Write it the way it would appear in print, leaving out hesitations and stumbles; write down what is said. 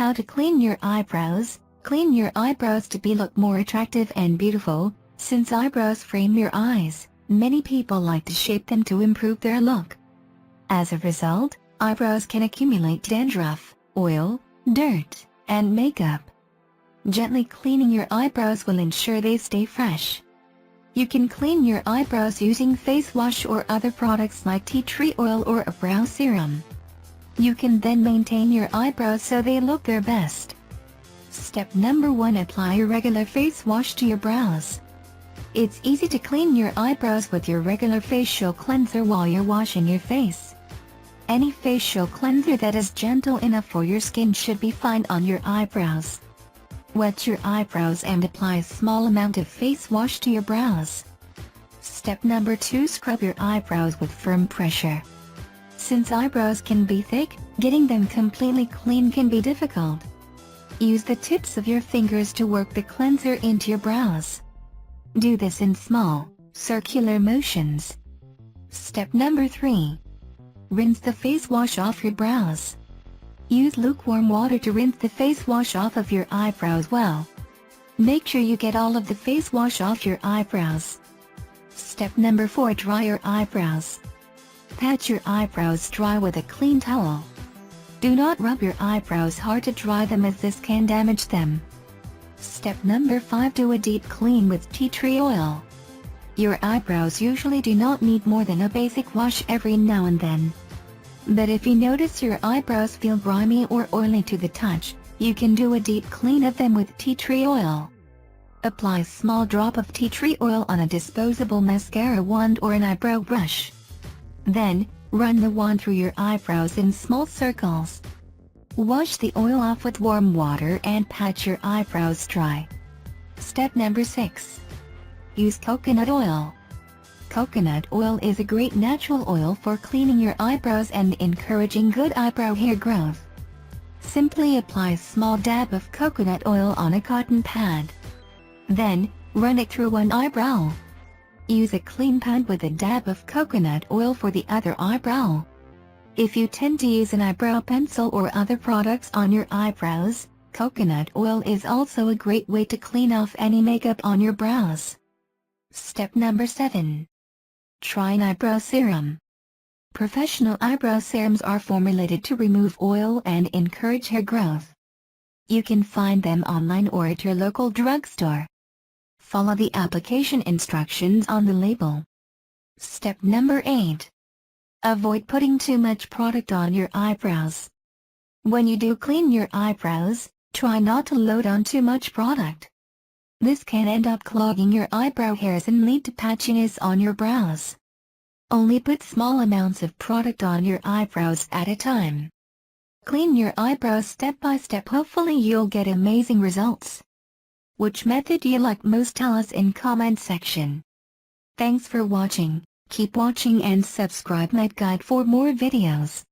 How to clean your eyebrows. Clean your eyebrows to look more attractive and beautiful. Since eyebrows frame your eyes, many people like to shape them to improve their look. As a result, eyebrows can accumulate dandruff, oil, dirt, and makeup. Gently cleaning your eyebrows will ensure they stay fresh. You can clean your eyebrows using face wash or other products like tea tree oil or a brow serum. You can then maintain your eyebrows so they look their best. Step number 1. Apply a regular face wash to your brows. It's easy to clean your eyebrows with your regular facial cleanser while you're washing your face. Any facial cleanser that is gentle enough for your skin should be fine on your eyebrows. Wet your eyebrows and apply a small amount of face wash to your brows. Step number 2. Scrub your eyebrows with firm pressure. Since eyebrows can be thick, getting them completely clean can be difficult. Use the tips of your fingers to work the cleanser into your brows. Do this in small, circular motions. Step number 3. Rinse the face wash off your brows. Use lukewarm water to rinse the face wash off of your eyebrows well. Make sure you get all of the face wash off your eyebrows. Step number 4. Dry your eyebrows. Pat your eyebrows dry with a clean towel. Do not rub your eyebrows hard to dry them as this can damage them. Step number 5. Do a deep clean with tea tree oil. Your eyebrows usually do not need more than a basic wash every now and then. But if you notice your eyebrows feel grimy or oily to the touch, you can do a deep clean of them with tea tree oil. Apply a small drop of tea tree oil on a disposable mascara wand or an eyebrow brush. Then, run the wand through your eyebrows in small circles. Wash the oil off with warm water and pat your eyebrows dry. Step number 6. Use coconut oil. Coconut oil is a great natural oil for cleaning your eyebrows and encouraging good eyebrow hair growth. Simply apply a small dab of coconut oil on a cotton pad. Then, run it through one eyebrow. Use a clean pad with a dab of coconut oil for the other eyebrow. If you tend to use an eyebrow pencil or other products on your eyebrows, coconut oil is also a great way to clean off any makeup on your brows. Step number 7. Try an eyebrow serum. Professional eyebrow serums are formulated to remove oil and encourage hair growth. You can find them online or at your local drugstore. Follow the application instructions on the label. Step number 8. Avoid putting too much product on your eyebrows. When you do clean your eyebrows, try not to load on too much product. This can end up clogging your eyebrow hairs and lead to patchiness on your brows. Only put small amounts of product on your eyebrows at a time. Clean your eyebrows step by step. Hopefully you'll get amazing results. Which method you like most? Tell us in comment section. Thanks for watching. Keep watching and subscribe my guide for more videos.